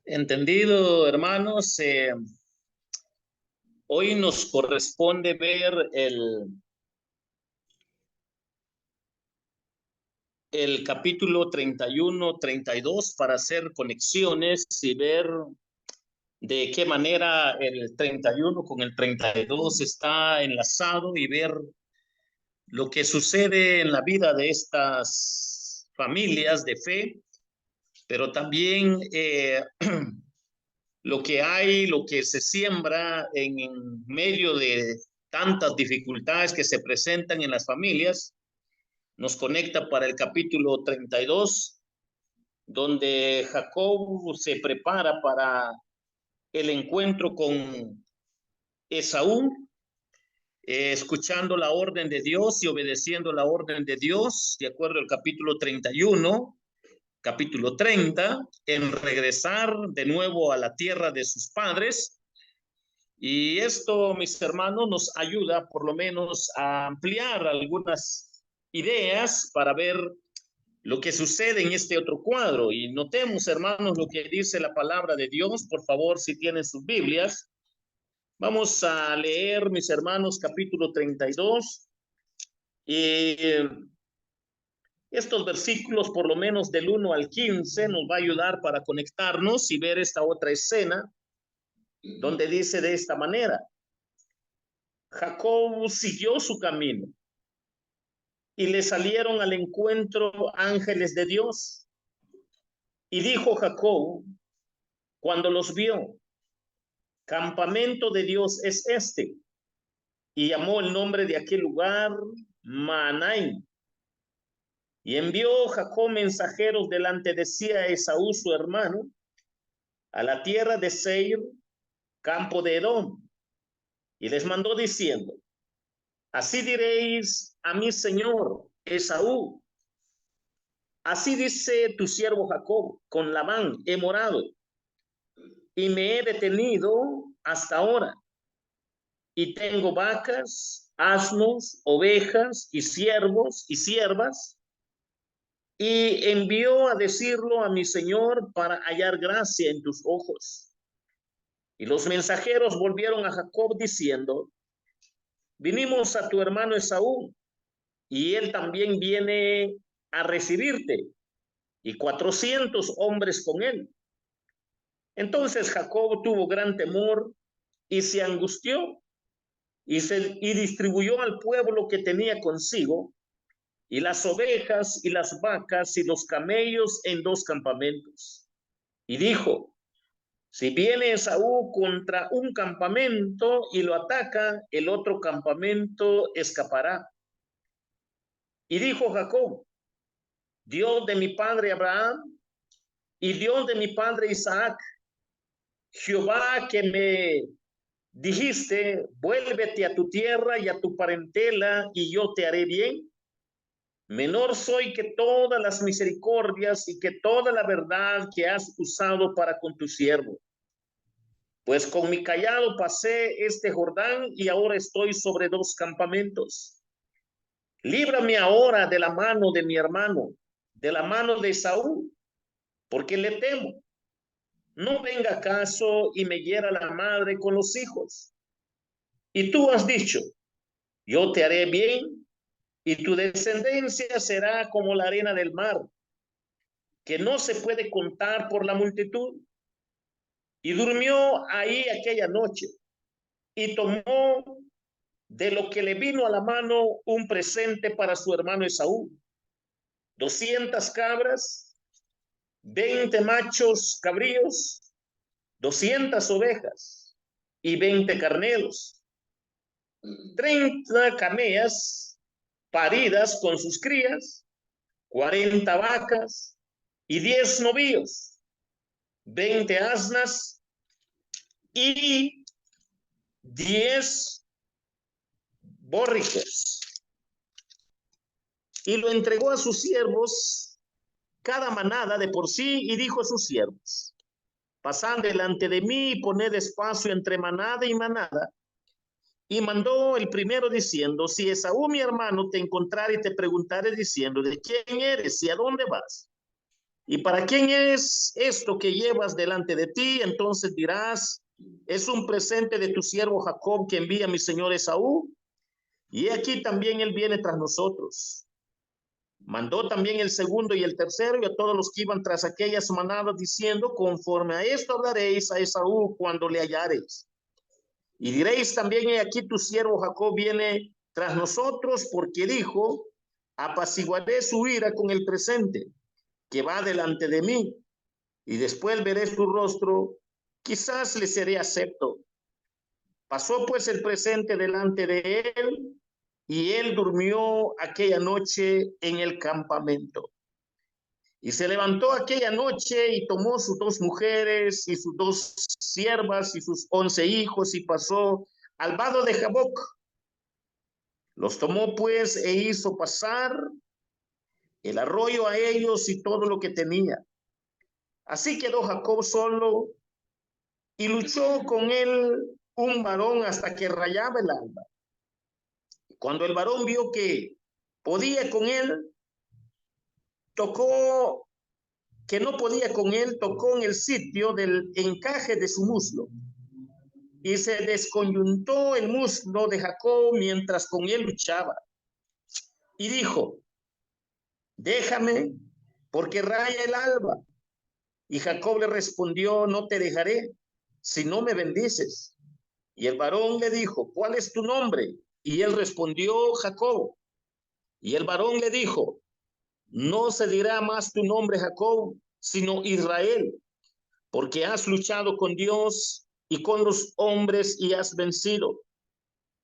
Entendido, hermanos. Hoy nos corresponde ver el capítulo 31, 32 para hacer conexiones y ver de qué manera el 31 con el 32 está enlazado y ver lo que sucede en la vida de estas familias de fe, pero también lo que hay, lo que se siembra en medio de tantas dificultades que se presentan en las familias, nos conecta para el capítulo 32, donde Jacob se prepara para el encuentro con Esaú, escuchando la orden de Dios y obedeciendo la orden de Dios, de acuerdo al capítulo 31, capítulo 30, en regresar de nuevo a la tierra de sus padres. Y esto, mis hermanos, nos ayuda por lo menos a ampliar algunas ideas para ver lo que sucede en este otro cuadro. Y notemos, hermanos, lo que dice la palabra de Dios. Por favor, si tienen sus Biblias, vamos a leer, mis hermanos, capítulo 32. Y estos versículos, por lo menos del 1 al 15, nos va a ayudar para conectarnos y ver esta otra escena, donde dice de esta manera: Jacob siguió su camino y le salieron al encuentro ángeles de Dios. Y dijo Jacob, cuando los vio: campamento de Dios es este. Y llamó el nombre de aquel lugar Mahanaim. Y envió Jacob mensajeros delante de sí a Esaú su hermano, a la tierra de Seir, campo de Edom. Y les mandó diciendo: así diréis a mi señor Esaú: así dice tu siervo Jacob, con Labán he morado y me he detenido hasta ahora, y tengo vacas, asnos, ovejas y siervos y siervas, y envió a decirlo a mi señor para hallar gracia en tus ojos. Y los mensajeros volvieron a Jacob diciendo: vinimos a tu hermano Esaú, y él también viene a recibirte, y 400 hombres con él. Entonces Jacob tuvo gran temor y se angustió y distribuyó al pueblo que tenía consigo, y las ovejas y las vacas y los camellos en 2 campamentos. Y dijo: si viene Esaú contra un campamento y lo ataca, el otro campamento escapará. Y dijo Jacob: Dios de mi padre Abraham y Dios de mi padre Isaac, Jehová que me dijiste, vuélvete a tu tierra y a tu parentela, y yo te haré bien. Menor soy que todas las misericordias y que toda la verdad que has usado para con tu siervo. Pues con mi cayado pasé este Jordán y ahora estoy sobre 2 campamentos. Líbrame ahora de la mano de mi hermano, de la mano de Esaú, porque le temo. No venga acaso y me hiera la madre con los hijos. Y tú has dicho: yo te haré bien, y tu descendencia será como la arena del mar, que no se puede contar por la multitud. Y durmió ahí aquella noche, y tomó de lo que le vino a la mano un presente para su hermano Esaú: 200 cabras, 20 machos cabríos, 200 ovejas y 20 carneros, 30 camellas paridas con sus crías, 40 vacas y 10 novillos, 20 asnas y 10 borriques. Y lo entregó a sus siervos, cada manada de por sí, y dijo a sus siervos: pasad delante de mí y poned espacio entre manada y manada, Y mandó el primero diciendo, si Esaú mi hermano te encontrare y te preguntare diciendo, ¿de quién eres y a dónde vas? ¿Y para quién es esto que llevas delante de ti? Entonces dirás, es un presente de tu siervo Jacob que envía a mi señor Esaú. Y aquí también él viene tras nosotros. Mandó también el segundo y el tercero y a todos los que iban tras aquellas manadas diciendo, conforme a esto hablaréis a Esaú cuando le hallareis. Y diréis también, he aquí tu siervo Jacob viene tras nosotros porque dijo, apaciguaré su ira con el presente que va delante de mí y después veré su rostro, quizás le seré acepto. Pasó pues el presente delante de él y él durmió aquella noche en el campamento. Y se levantó aquella noche y tomó sus 2 mujeres y sus 2 siervas y sus 11 hijos y pasó al vado de Jaboc. Los tomó pues e hizo pasar el arroyo a ellos y todo lo que tenía. Así quedó Jacob solo y luchó con él un varón hasta que rayaba el alba. Cuando el varón vio que podía con él, tocó, que no podía con él, tocó en el sitio del encaje de su muslo. Y se desconyuntó el muslo de Jacob mientras con él luchaba. Y dijo, déjame, porque raya el alba. Y Jacob le respondió, no te dejaré, si no me bendices. Y el varón le dijo, ¿cuál es tu nombre? Y él respondió, Jacob. Y el varón le dijo, no se dirá más tu nombre Jacob, sino Israel, porque has luchado con Dios y con los hombres y has vencido.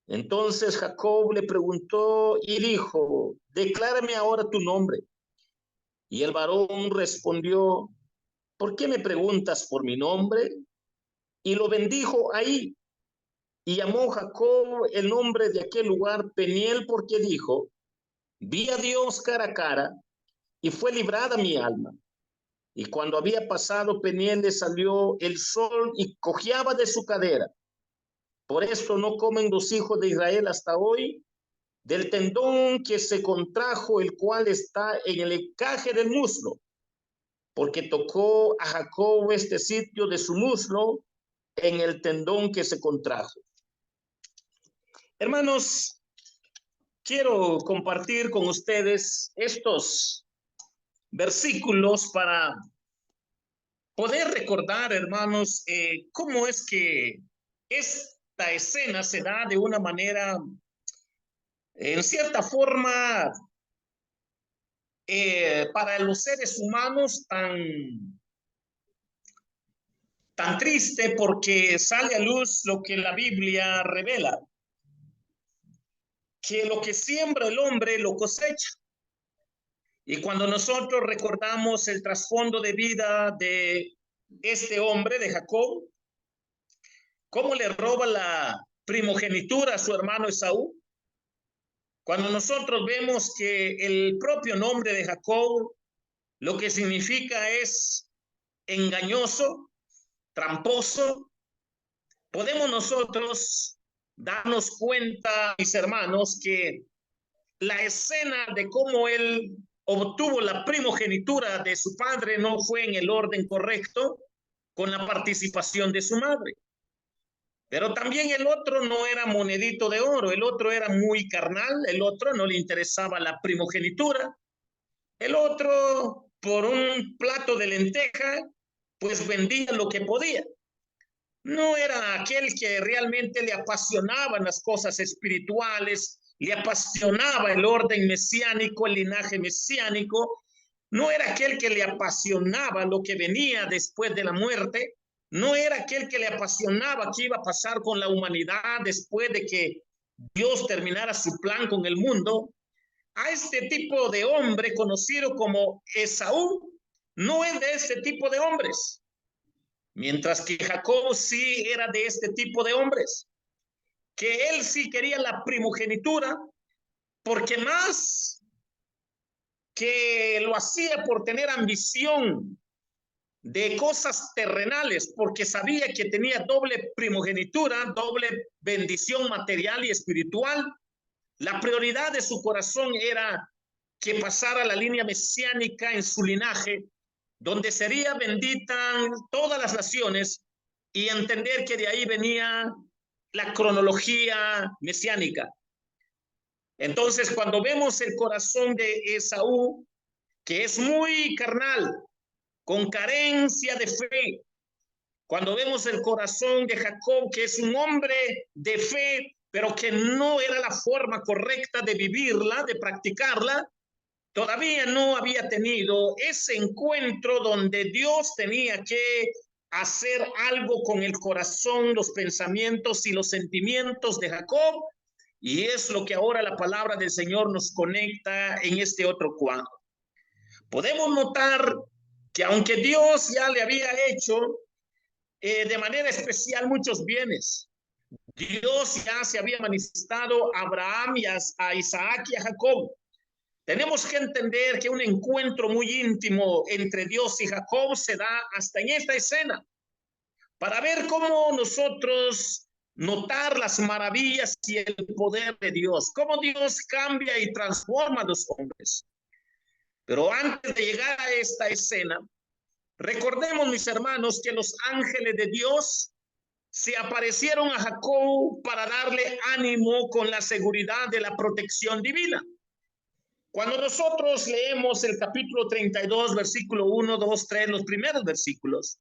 Entonces Jacob le preguntó y dijo, declárame ahora tu nombre. Y el varón respondió, ¿por qué me preguntas por mi nombre? Y lo bendijo ahí. Y llamó Jacob el nombre de aquel lugar Peniel, porque dijo, vi a Dios cara a cara y fue librada mi alma. Y cuando había pasado Peniel le salió el sol y cojeaba de su cadera. Por esto no comen los hijos de Israel hasta hoy del tendón que se contrajo, el cual está en el encaje del muslo, porque tocó a Jacob este sitio de su muslo en el tendón que se contrajo. Hermanos, quiero compartir con ustedes estos versículos para poder recordar, hermanos, cómo es que esta escena se da de una manera, en cierta forma, para los seres humanos tan triste, porque sale a luz lo que la Biblia revela, que lo que siembra el hombre lo cosecha. Y cuando nosotros recordamos el trasfondo de vida de este hombre, de Jacob, cómo le roba la primogenitura a su hermano Esaú, cuando nosotros vemos que el propio nombre de Jacob lo que significa es engañoso, tramposo, podemos nosotros darnos cuenta, mis hermanos, que la escena de cómo él obtuvo la primogenitura de su padre no fue en el orden correcto con la participación de su madre. Pero también el otro no era monedito de oro, el otro era muy carnal, el otro no le interesaba la primogenitura, el otro por un plato de lenteja pues vendía lo que podía. No era aquel que realmente le apasionaban las cosas espirituales, le apasionaba el orden mesiánico, el linaje mesiánico, no era aquel que le apasionaba lo que venía después de la muerte, no era aquel que le apasionaba qué iba a pasar con la humanidad después de que Dios terminara su plan con el mundo. A este tipo de hombre conocido como Esaú, no es de este tipo de hombres. Mientras que Jacob sí era de este tipo de hombres, que él sí quería la primogenitura, porque más que lo hacía por tener ambición de cosas terrenales, porque sabía que tenía doble primogenitura, doble bendición material y espiritual. La prioridad de su corazón era que pasara la línea mesiánica en su linaje, donde sería bendita todas las naciones, y entender que de ahí venía la cronología mesiánica. Entonces, cuando vemos el corazón de Esaú, que es muy carnal, con carencia de fe, cuando vemos el corazón de Jacob, que es un hombre de fe, pero que no era la forma correcta de vivirla, de practicarla, todavía no había tenido ese encuentro donde Dios tenía que hacer algo con el corazón, los pensamientos y los sentimientos de Jacob. Y es lo que ahora la palabra del Señor nos conecta en este otro cuadro. Podemos notar que aunque Dios ya le había hecho de manera especial muchos bienes, Dios ya se había manifestado a Abraham y a Isaac y a Jacob. Tenemos que entender que un encuentro muy íntimo entre Dios y Jacob se da hasta en esta escena, para ver cómo nosotros notar las maravillas y el poder de Dios, cómo Dios cambia y transforma a los hombres. Pero antes de llegar a esta escena, recordemos, mis hermanos, que los ángeles de Dios se aparecieron a Jacob para darle ánimo con la seguridad de la protección divina. Cuando nosotros leemos el capítulo 32, versículo 1, 2, 3, los primeros versículos,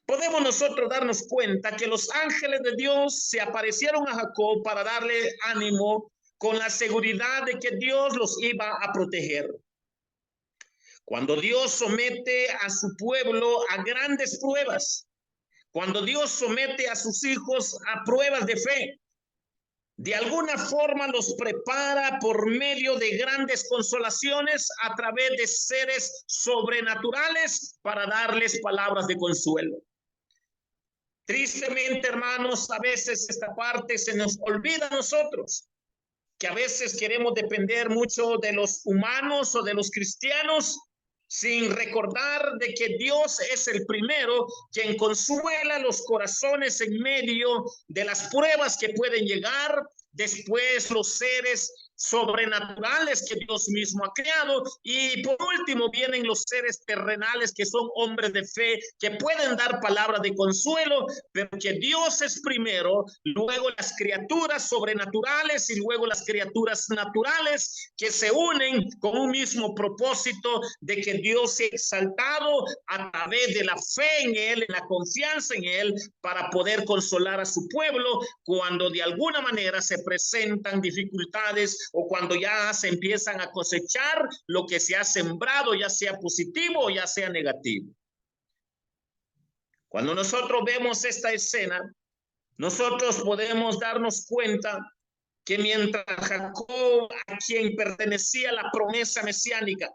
podemos nosotros darnos cuenta que los ángeles de Dios se aparecieron a Jacob para darle ánimo con la seguridad de que Dios los iba a proteger. Cuando Dios somete a su pueblo a grandes pruebas, cuando Dios somete a sus hijos a pruebas de fe, de alguna forma los prepara por medio de grandes consolaciones a través de seres sobrenaturales para darles palabras de consuelo. Tristemente, hermanos, a veces esta parte se nos olvida a nosotros, que a veces queremos depender mucho de los humanos o de los cristianos, sin recordar de que Dios es el primero quien consuela los corazones en medio de las pruebas que pueden llegar. Después los seres sobrenaturales que Dios mismo ha creado, y por último vienen los seres terrenales que son hombres de fe, que pueden dar palabras de consuelo, pero que Dios es primero, luego las criaturas sobrenaturales y luego las criaturas naturales que se unen con un mismo propósito de que Dios sea exaltado a través de la fe en Él, en la confianza en Él, para poder consolar a su pueblo cuando de alguna manera se presentan dificultades o cuando ya se empiezan a cosechar lo que se ha sembrado, ya sea positivo o ya sea negativo. Cuando nosotros vemos esta escena, nosotros podemos darnos cuenta que mientras Jacob, a quien pertenecía la promesa mesiánica,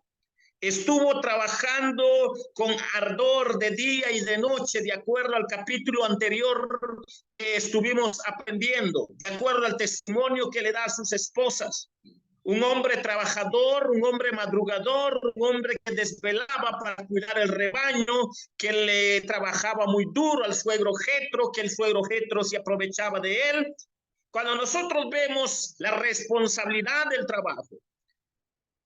estuvo trabajando con ardor de día y de noche, de acuerdo al capítulo anterior que estuvimos aprendiendo, de acuerdo al testimonio que le da a sus esposas. Un hombre trabajador, un hombre madrugador, un hombre que desvelaba para cuidar el rebaño, que le trabajaba muy duro al suegro Jetro, que el suegro Jetro se aprovechaba de él. Cuando nosotros vemos la responsabilidad del trabajo,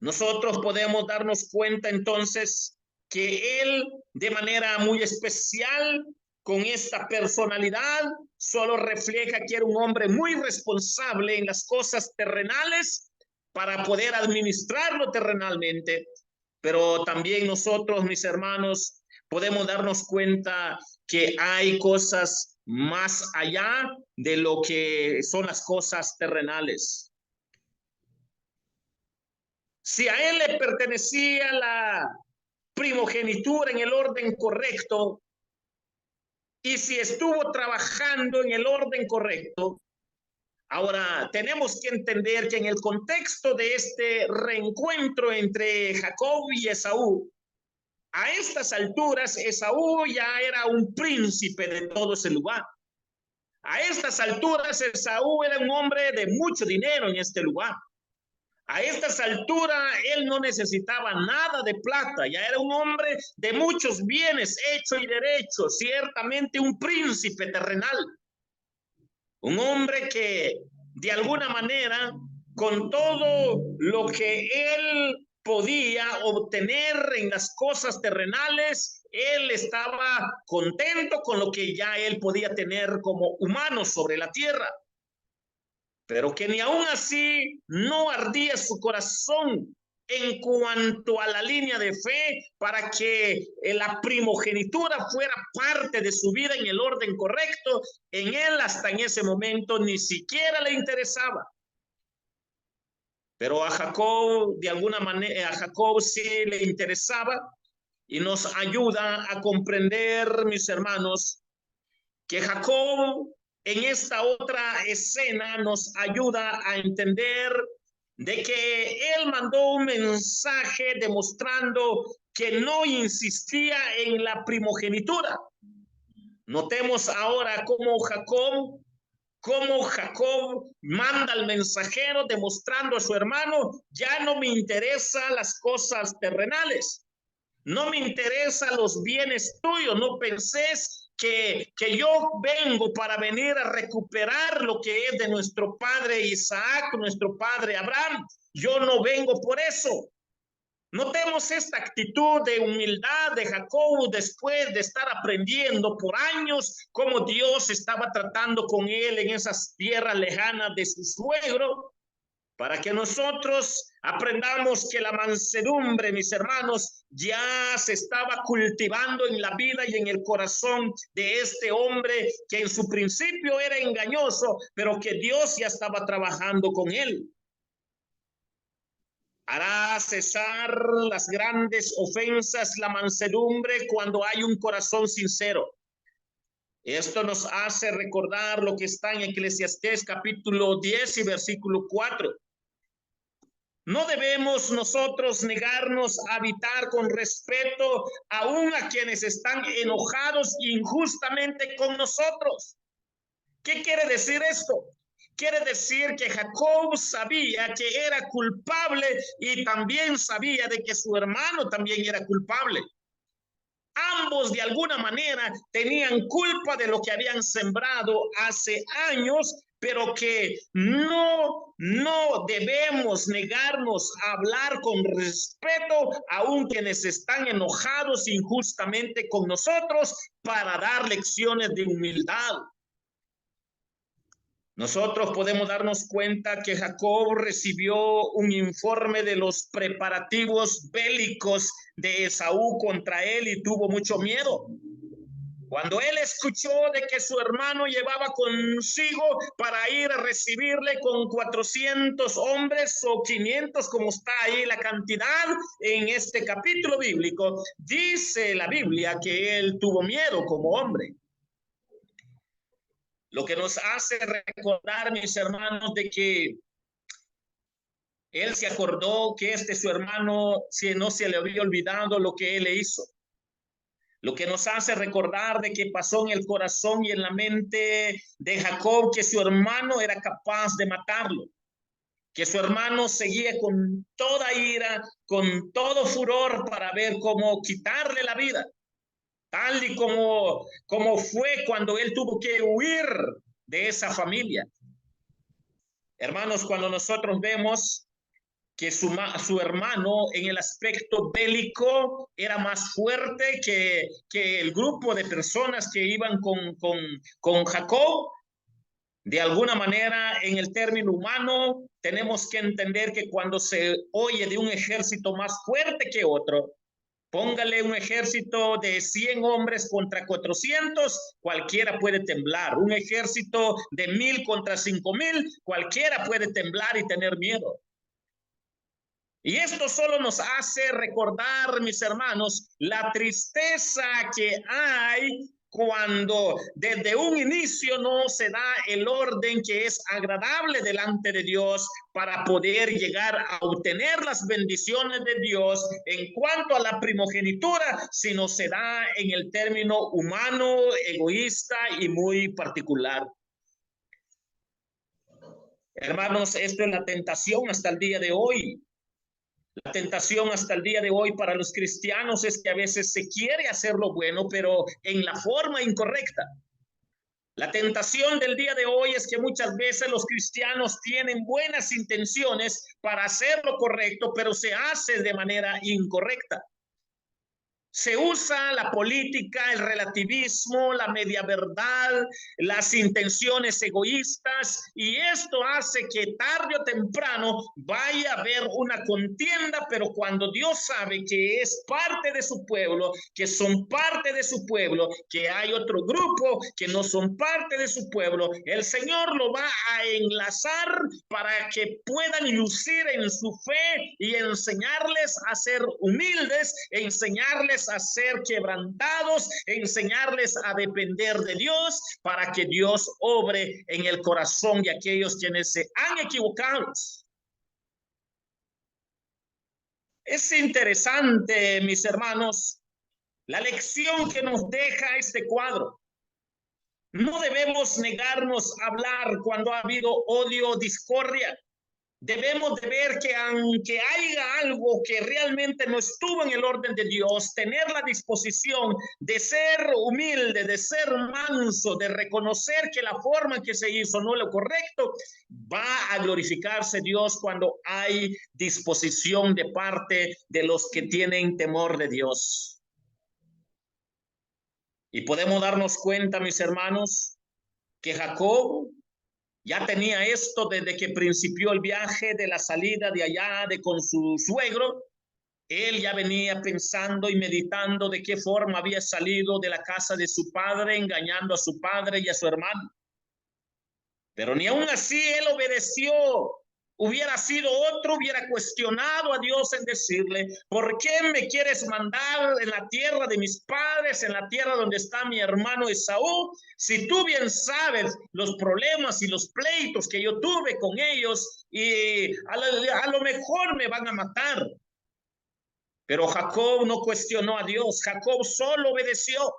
nosotros podemos darnos cuenta entonces que él, de manera muy especial, con esta personalidad, solo refleja que era un hombre muy responsable en las cosas terrenales para poder administrarlo terrenalmente. Pero también nosotros, mis hermanos, podemos darnos cuenta que hay cosas más allá de lo que son las cosas terrenales. Si a él le pertenecía la primogenitura en el orden correcto, y si estuvo trabajando en el orden correcto, ahora tenemos que entender que en el contexto de este reencuentro entre Jacob y Esaú, a estas alturas Esaú ya era un príncipe de todo ese lugar. A estas alturas Esaú era un hombre de mucho dinero en este lugar. A estas alturas, él no necesitaba nada de plata. Ya era un hombre de muchos bienes, hecho y derecho, ciertamente un príncipe terrenal. Un hombre que, de alguna manera, con todo lo que él podía obtener en las cosas terrenales, él estaba contento con lo que ya él podía tener como humano sobre la tierra. Pero que ni aún así no ardía su corazón en cuanto a la línea de fe para que la primogenitura fuera parte de su vida en el orden correcto. En él hasta en ese momento ni siquiera le interesaba. Pero a Jacob, de alguna manera, a Jacob sí le interesaba, y nos ayuda a comprender, mis hermanos, que Jacob en esta otra escena nos ayuda a entender de que él mandó un mensaje demostrando que no insistía en la primogenitura. Notemos ahora cómo Jacob manda al mensajero demostrando a su hermano: ya no me interesan las cosas terrenales, no me interesan los bienes tuyos, no penses que yo vengo para venir a recuperar lo que es de nuestro padre Isaac, nuestro padre Abraham. Yo no vengo por eso. Notemos esta actitud de humildad de Jacob después de estar aprendiendo por años cómo Dios estaba tratando con él en esas tierras lejanas de su suegro, para que nosotros aprendamos que la mansedumbre, mis hermanos, ya se estaba cultivando en la vida y en el corazón de este hombre que en su principio era engañoso, pero que Dios ya estaba trabajando con él. Hará cesar las grandes ofensas la mansedumbre cuando hay un corazón sincero. Esto nos hace recordar lo que está en Eclesiastés capítulo 10 y versículo 4. No debemos nosotros negarnos a habitar con respeto aún a quienes están enojados injustamente con nosotros. ¿Qué quiere decir esto? Quiere decir que Jacob sabía que era culpable y también sabía de que su hermano también era culpable. Ambos de alguna manera tenían culpa de lo que habían sembrado hace años, pero que no debemos negarnos a hablar con respeto aun quienes están enojados injustamente con nosotros, para dar lecciones de humildad. Nosotros podemos darnos cuenta que Jacob recibió un informe de los preparativos bélicos de Esaú contra él y tuvo mucho miedo. Cuando él escuchó de que su hermano llevaba consigo para ir a recibirle con 400 hombres o 500, como está ahí la cantidad en este capítulo bíblico, dice la Biblia que él tuvo miedo como hombre. Lo que nos hace recordar, mis hermanos, de que él se acordó que su hermano, si no se le había olvidado lo que él le hizo. Lo que nos hace recordar de que pasó en el corazón y en la mente de Jacob que su hermano era capaz de matarlo, que su hermano seguía con toda ira, con todo furor para ver cómo quitarle la vida, tal y como fue cuando él tuvo que huir de esa familia. Hermanos, cuando nosotros vemos que su hermano en el aspecto bélico era más fuerte que el grupo de personas que iban con Jacob, de alguna manera, en el término humano, tenemos que entender que cuando se oye de un ejército más fuerte que otro, póngale un ejército de 100 hombres contra 400, cualquiera puede temblar. Un ejército de 1000 contra 5000, cualquiera puede temblar y tener miedo. Y esto solo nos hace recordar, mis hermanos, la tristeza que hay cuando desde un inicio no se da el orden que es agradable delante de Dios para poder llegar a obtener las bendiciones de Dios en cuanto a la primogenitura, sino se da en el término humano, egoísta y muy particular. Hermanos, esto es la tentación hasta el día de hoy. La tentación hasta el día de hoy para los cristianos es que a veces se quiere hacer lo bueno, pero en la forma incorrecta. La tentación del día de hoy es que muchas veces los cristianos tienen buenas intenciones para hacer lo correcto, pero se hace de manera incorrecta. Se usa la política, el relativismo, la media verdad, las intenciones egoístas, y esto hace que tarde o temprano vaya a haber una contienda, pero cuando Dios sabe que es parte de su pueblo, que son parte de su pueblo, que hay otro grupo que no son parte de su pueblo, el Señor lo va a enlazar para que puedan lucir en su fe y enseñarles a ser humildes, enseñarles a ser quebrantados, enseñarles a depender de Dios para que Dios obre en el corazón de aquellos quienes se han equivocado. Es interesante, mis hermanos, la lección que nos deja este cuadro. No debemos negarnos a hablar cuando ha habido odio, discordia. Debemos de ver que aunque haya algo que realmente no estuvo en el orden de Dios, tener la disposición de ser humilde, de ser manso, de reconocer que la forma en que se hizo no es lo correcto, va a glorificarse Dios cuando hay disposición de parte de los que tienen temor de Dios. Y podemos darnos cuenta, mis hermanos, que Jacob ya tenía esto desde que principió el viaje de la salida de allá con su suegro. Él ya venía pensando y meditando de qué forma había salido de la casa de su padre, engañando a su padre y a su hermano. Pero ni aún así él obedeció. Hubiera sido otro, hubiera cuestionado a Dios en decirle, ¿por qué me quieres mandar en la tierra de mis padres, en la tierra donde está mi hermano Esaú? Si tú bien sabes los problemas y los pleitos que yo tuve con ellos, y a lo mejor me van a matar. Pero Jacob no cuestionó a Dios, Jacob solo obedeció.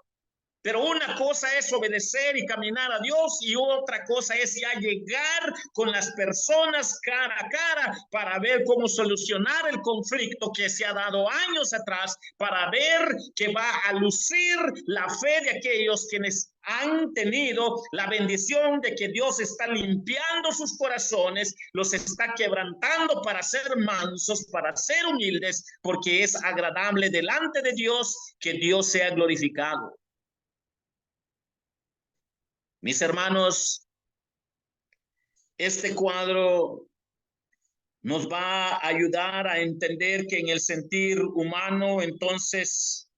Pero una cosa es obedecer y caminar a Dios, y otra cosa es ya llegar con las personas cara a cara para ver cómo solucionar el conflicto que se ha dado años atrás, para ver que va a lucir la fe de aquellos quienes han tenido la bendición de que Dios está limpiando sus corazones, los está quebrantando para ser mansos, para ser humildes, porque es agradable delante de Dios que Dios sea glorificado. Mis hermanos, este cuadro nos va a ayudar a entender que en el sentir humano, entonces,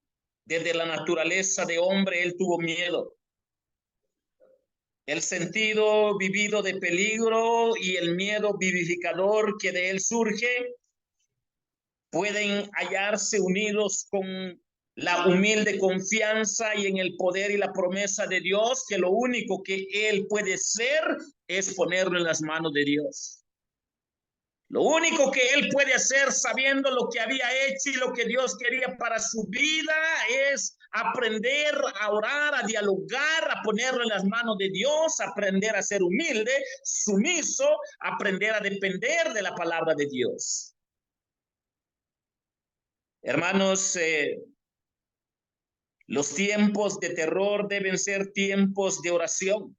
desde la naturaleza de hombre, él tuvo miedo. El sentido vivido de peligro y el miedo vivificador que de él surge pueden hallarse unidos con la humilde confianza y en el poder y la promesa de Dios, que lo único que él puede ser es ponerlo en las manos de Dios. Lo único que él puede hacer, sabiendo lo que había hecho y lo que Dios quería para su vida, es aprender a orar, a dialogar, a ponerlo en las manos de Dios, aprender a ser humilde, sumiso, aprender a depender de la palabra de Dios. Hermanos, los tiempos de terror deben ser tiempos de oración.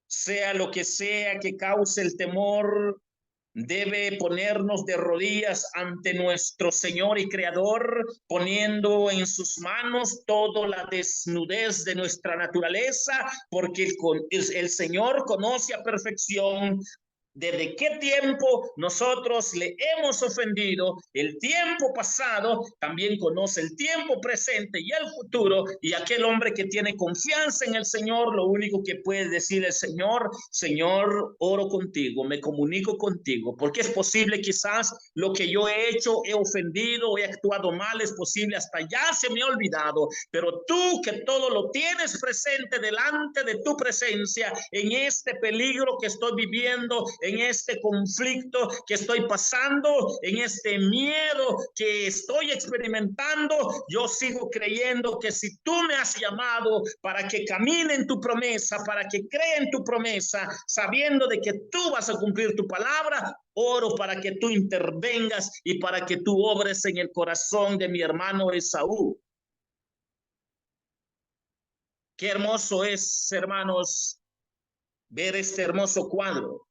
Sea lo que sea que cause el temor, debe ponernos de rodillas ante nuestro Señor y Creador, poniendo en sus manos toda la desnudez de nuestra naturaleza, porque el Señor conoce a perfección desde qué tiempo nosotros le hemos ofendido. El tiempo pasado también conoce el tiempo presente y el futuro, y aquel hombre que tiene confianza en el Señor, lo único que puede decir el Señor: Señor, oro contigo, me comunico contigo, porque es posible quizás lo que yo he hecho, he ofendido, he actuado mal, es posible hasta ya se me ha olvidado, pero tú que todo lo tienes presente delante de tu presencia, en este peligro que estoy viviendo, en este conflicto que estoy pasando, en este miedo que estoy experimentando, yo sigo creyendo que si tú me has llamado para que camine en tu promesa, para que crea en tu promesa, sabiendo de que tú vas a cumplir tu palabra, oro para que tú intervengas y para que tú obres en el corazón de mi hermano Esaú. Qué hermoso es, hermanos, ver este hermoso cuadro.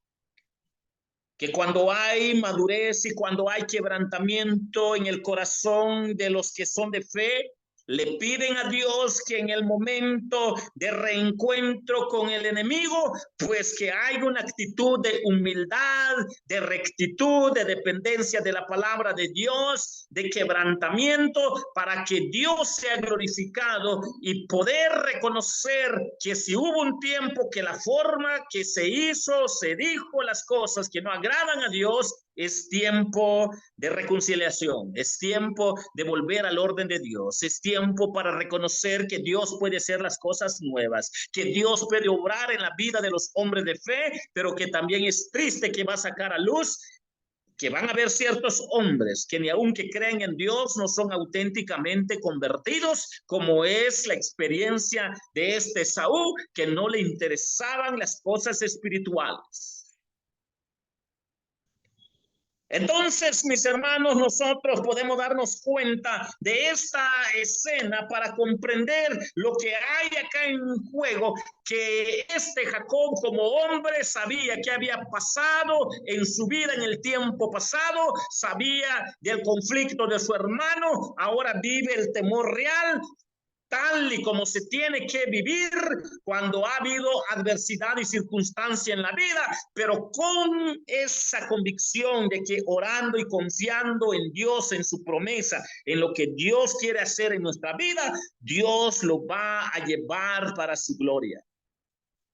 Que cuando hay madurez y cuando hay quebrantamiento en el corazón de los que son de fe, le piden a Dios que en el momento de reencuentro con el enemigo, pues que haya una actitud de humildad, de rectitud, de dependencia de la palabra de Dios, de quebrantamiento, para que Dios sea glorificado y poder reconocer que si hubo un tiempo que la forma que se hizo, se dijo las cosas que no agradan a Dios, es tiempo de reconciliación, es tiempo de volver al orden de Dios, es tiempo para reconocer que Dios puede hacer las cosas nuevas, que Dios puede obrar en la vida de los hombres de fe, pero que también es triste que va a sacar a luz que van a haber ciertos hombres que ni aun que creen en Dios no son auténticamente convertidos, como es la experiencia de este Saúl, que no le interesaban las cosas espirituales. Entonces, mis hermanos, nosotros podemos darnos cuenta de esta escena para comprender lo que hay acá en juego, que este Jacob como hombre sabía que había pasado en su vida en el tiempo pasado, sabía del conflicto de su hermano, ahora vive el temor real, tal y como se tiene que vivir cuando ha habido adversidad y circunstancia en la vida, pero con esa convicción de que orando y confiando en Dios, en su promesa, en lo que Dios quiere hacer en nuestra vida, Dios lo va a llevar para su gloria.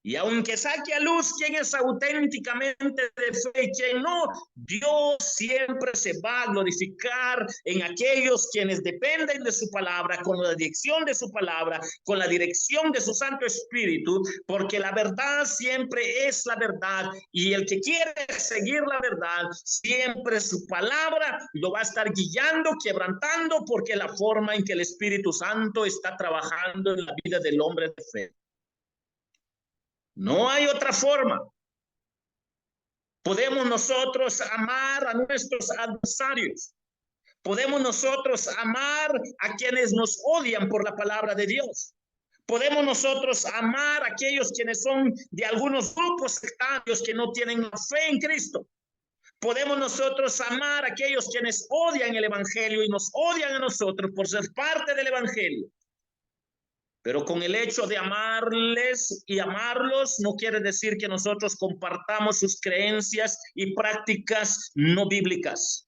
Y aunque saque a luz quién es auténticamente de fe y quién no, Dios siempre se va a glorificar en aquellos quienes dependen de su palabra, con la dirección de su palabra, con la dirección de su Santo Espíritu, porque la verdad siempre es la verdad y el que quiere seguir la verdad, siempre su palabra lo va a estar guiando, quebrantando, porque es la forma en que el Espíritu Santo está trabajando en la vida del hombre de fe. No hay otra forma. Podemos nosotros amar a nuestros adversarios. Podemos nosotros amar a quienes nos odian por la palabra de Dios. Podemos nosotros amar a aquellos quienes son de algunos grupos sectarios que no tienen fe en Cristo. Podemos nosotros amar a aquellos quienes odian el evangelio y nos odian a nosotros por ser parte del evangelio. Pero con el hecho de amarles y amarlos no quiere decir que nosotros compartamos sus creencias y prácticas no bíblicas.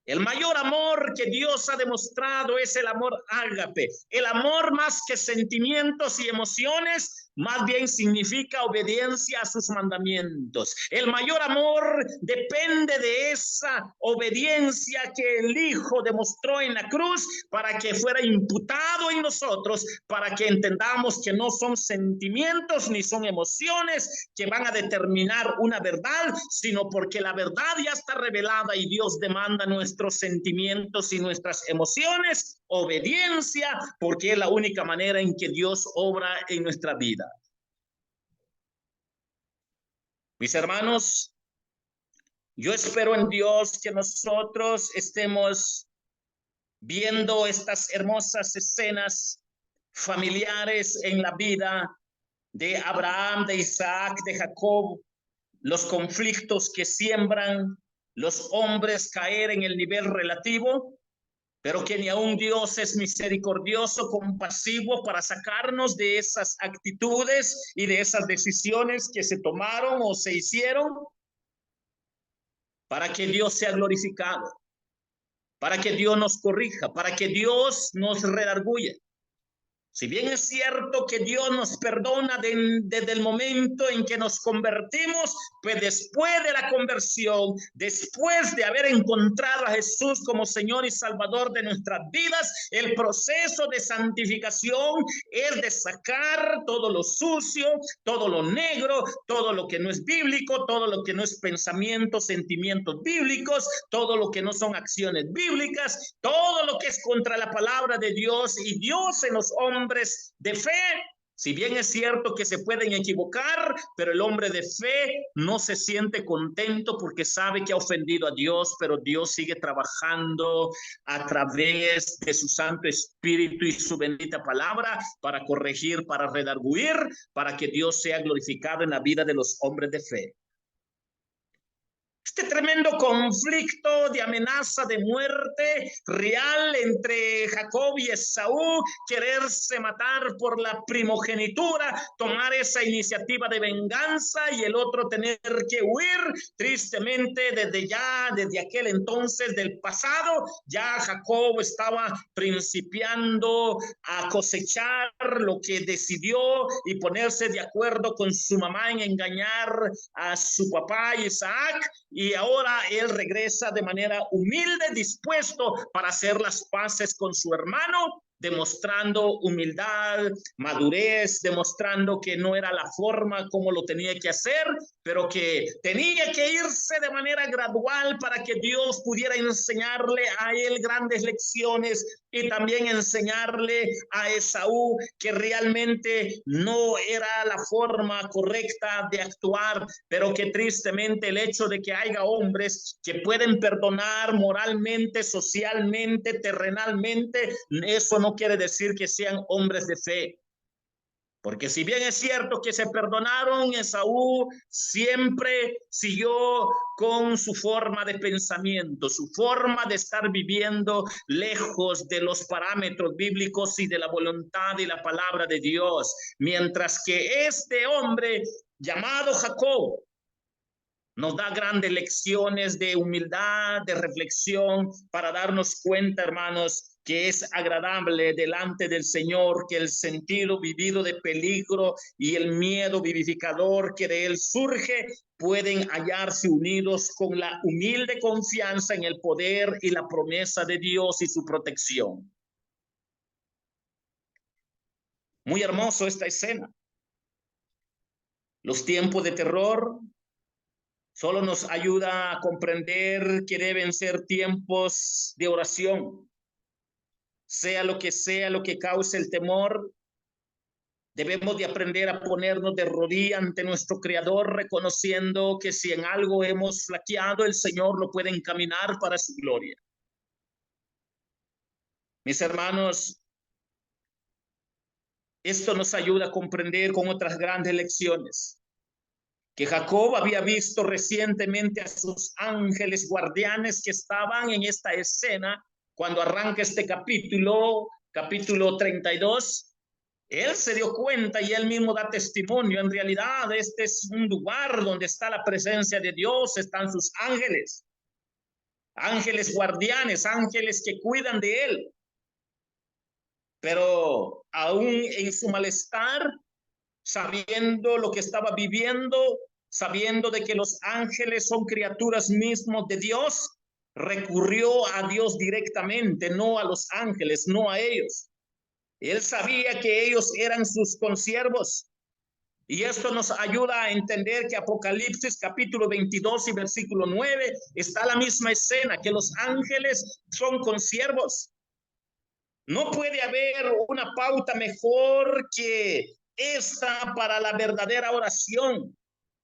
El mayor amor que Dios ha demostrado es el amor ágape. El amor más que sentimientos y emociones, más bien significa obediencia a sus mandamientos. El mayor amor depende de esa obediencia que el Hijo demostró en la cruz para que fuera imputado en nosotros, para que entendamos que no son sentimientos ni son emociones que van a determinar una verdad, sino porque la verdad ya está revelada y Dios demanda nuestros sentimientos y nuestras emociones, obediencia, porque es la única manera en que Dios obra en nuestra vida. Mis hermanos, yo espero en Dios que nosotros estemos viendo estas hermosas escenas familiares en la vida de Abraham, de Isaac, de Jacob, los conflictos que siembran los hombres caer en el nivel relativo, pero que ni aun Dios es misericordioso, compasivo para sacarnos de esas actitudes y de esas decisiones que se tomaron o se hicieron, para que Dios sea glorificado, para que Dios nos corrija, para que Dios nos redarguya. Si bien es cierto que Dios nos perdona desde el momento en que nos convertimos, pues después de la conversión, después de haber encontrado a Jesús como Señor y Salvador de nuestras vidas, el proceso de santificación es de sacar todo lo sucio, todo lo negro, todo lo que no es bíblico, todo lo que no es pensamiento, sentimientos bíblicos, todo lo que no son acciones bíblicas, todo lo que es contra la palabra de Dios y Dios en los hombres de fe. Si bien es cierto que se pueden equivocar, pero el hombre de fe no se siente contento porque sabe que ha ofendido a Dios, pero Dios sigue trabajando a través de su Santo Espíritu y su bendita palabra para corregir, para redarguir, para que Dios sea glorificado en la vida de los hombres de fe. Este tremendo conflicto de amenaza de muerte real entre Jacob y Esaú, quererse matar por la primogenitura, tomar esa iniciativa de venganza y el otro tener que huir. Tristemente, desde aquel entonces del pasado, ya Jacob estaba principiando a cosechar lo que decidió y ponerse de acuerdo con su mamá en engañar a su papá Isaac. Y ahora él regresa de manera humilde, dispuesto para hacer las paces con su hermano, demostrando humildad, madurez, demostrando que no era la forma como lo tenía que hacer, pero que tenía que irse de manera gradual para que Dios pudiera enseñarle a él grandes lecciones y también enseñarle a Esaú que realmente no era la forma correcta de actuar, pero que tristemente el hecho de que haya hombres que pueden perdonar moralmente, socialmente, terrenalmente, eso no quiere decir que sean hombres de fe. Porque si bien es cierto que se perdonaron, Esaú siempre siguió con su forma de pensamiento, su forma de estar viviendo lejos de los parámetros bíblicos y de la voluntad y la palabra de Dios. Mientras que este hombre llamado Jacob nos da grandes lecciones de humildad, de reflexión, para darnos cuenta, hermanos, que es agradable delante del Señor, que el sentido vivido de peligro y el miedo vivificador que de él surge pueden hallarse unidos con la humilde confianza en el poder y la promesa de Dios y su protección. Muy hermoso esta escena. Los tiempos de terror solo nos ayuda a comprender que deben ser tiempos de oración. Sea lo que cause el temor, debemos de aprender a ponernos de rodillas ante nuestro Creador, reconociendo que si en algo hemos flaqueado, el Señor lo puede encaminar para su gloria. Mis hermanos, esto nos ayuda a comprender con otras grandes lecciones que Jacob había visto recientemente a sus ángeles guardianes que estaban en esta escena cuando arranca este capítulo 32. Él se dio cuenta y él mismo da testimonio. En realidad, este es un lugar donde está la presencia de Dios, están sus ángeles, ángeles guardianes, ángeles que cuidan de él. Pero aún en su malestar, sabiendo lo que estaba viviendo, sabiendo de que los ángeles son criaturas mismos de Dios, recurrió a Dios directamente, no a los ángeles, no a ellos. Él sabía que ellos eran sus consiervos. Y esto nos ayuda a entender que Apocalipsis capítulo 22 y versículo 9 está la misma escena, que los ángeles son consiervos. No puede haber una pauta mejor que esta para la verdadera oración.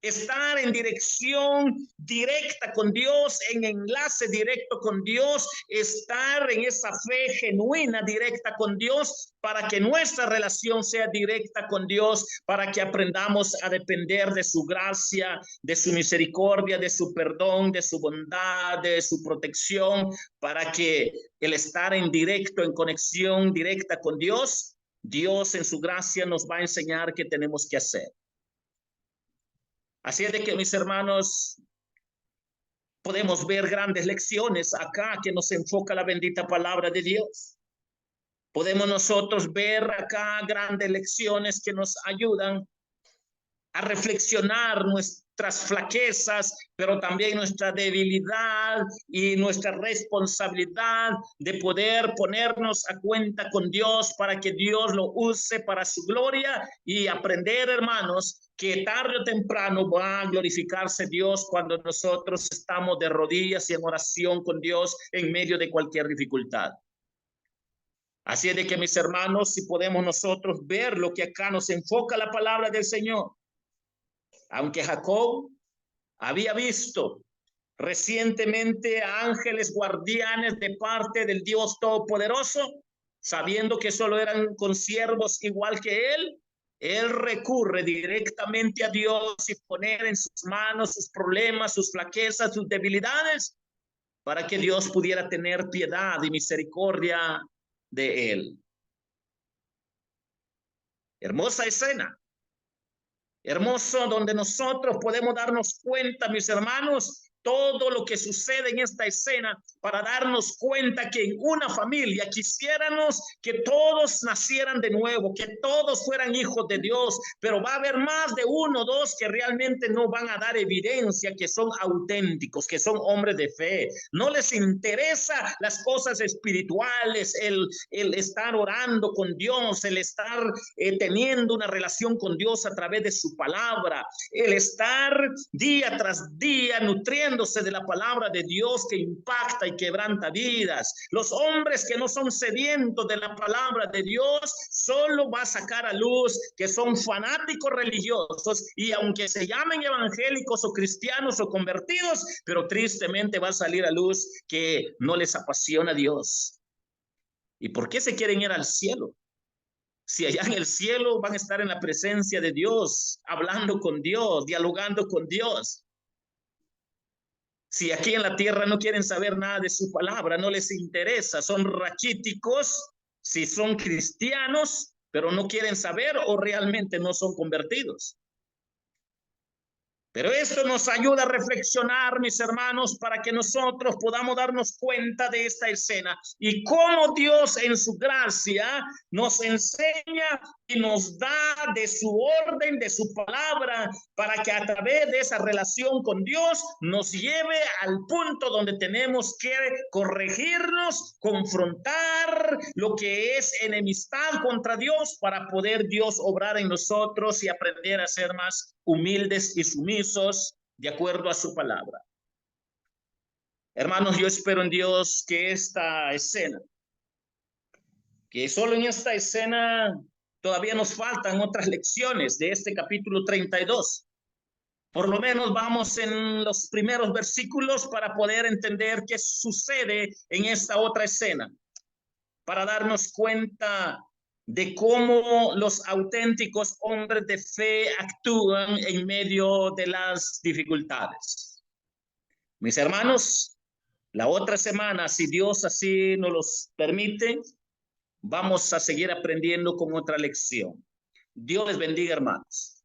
Estar en dirección directa con Dios, en enlace directo con Dios, estar en esa fe genuina directa con Dios, para que nuestra relación sea directa con Dios, para que aprendamos a depender de su gracia, de su misericordia, de su perdón, de su bondad, de su protección, para que el estar en directo, en conexión directa con Dios, Dios en su gracia nos va a enseñar qué tenemos que hacer. Así es de que, mis hermanos, podemos ver grandes lecciones acá que nos enfoca la bendita palabra de Dios. Podemos nosotros ver acá grandes lecciones que nos ayudan a reflexionar nuestras flaquezas, pero también nuestra debilidad y nuestra responsabilidad de poder ponernos a cuenta con Dios para que Dios lo use para su gloria y aprender, hermanos, que tarde o temprano va a glorificarse Dios cuando nosotros estamos de rodillas y en oración con Dios en medio de cualquier dificultad. Así es de que, mis hermanos, si podemos nosotros ver lo que acá nos enfoca la palabra del Señor, aunque Jacob había visto recientemente a ángeles guardianes de parte del Dios Todopoderoso, sabiendo que solo eran consiervos igual que él recurre directamente a Dios y poner en sus manos sus problemas, sus flaquezas, sus debilidades, para que Dios pudiera tener piedad y misericordia de él. Hermosa escena. Hermoso, donde nosotros podemos darnos cuenta, mis hermanos, todo lo que sucede en esta escena para darnos cuenta que en una familia quisiéramos que todos nacieran de nuevo, que todos fueran hijos de Dios, pero va a haber más de uno o dos que realmente no van a dar evidencia que son auténticos, que son hombres de fe. No les interesa las cosas espirituales, el estar orando con Dios, el estar teniendo una relación con Dios a través de su palabra, el estar día tras día nutriéndose de la palabra de Dios que impacta y quebranta vidas. Los hombres que no son sedientos de la palabra de Dios solo va a sacar a luz que son fanáticos religiosos, y aunque se llamen evangélicos o cristianos o convertidos, pero tristemente va a salir a luz que no les apasiona Dios. ¿Y por qué se quieren ir al cielo? Si allá en el cielo van a estar en la presencia de Dios, hablando con Dios, dialogando con Dios. Si aquí en la tierra no quieren saber nada de su palabra, no les interesa, son raquíticos, si son cristianos, pero no quieren saber o realmente no son convertidos. Pero esto nos ayuda a reflexionar, mis hermanos, para que nosotros podamos darnos cuenta de esta escena y cómo Dios en su gracia nos enseña y nos da de su orden, de su palabra, para que a través de esa relación con Dios nos lleve al punto donde tenemos que corregirnos, confrontar lo que es enemistad contra Dios, para poder Dios obrar en nosotros y aprender a ser más humildes y sumisos de acuerdo a su palabra. Hermanos, yo espero en Dios que esta escena, que solo en esta escena todavía nos faltan otras lecciones de este capítulo 32. Por lo menos vamos en los primeros versículos para poder entender qué sucede en esta otra escena, para darnos cuenta de cómo los auténticos hombres de fe actúan en medio de las dificultades. Mis hermanos, la otra semana, si Dios así nos los permite, vamos a seguir aprendiendo con otra lección. Dios les bendiga, hermanos.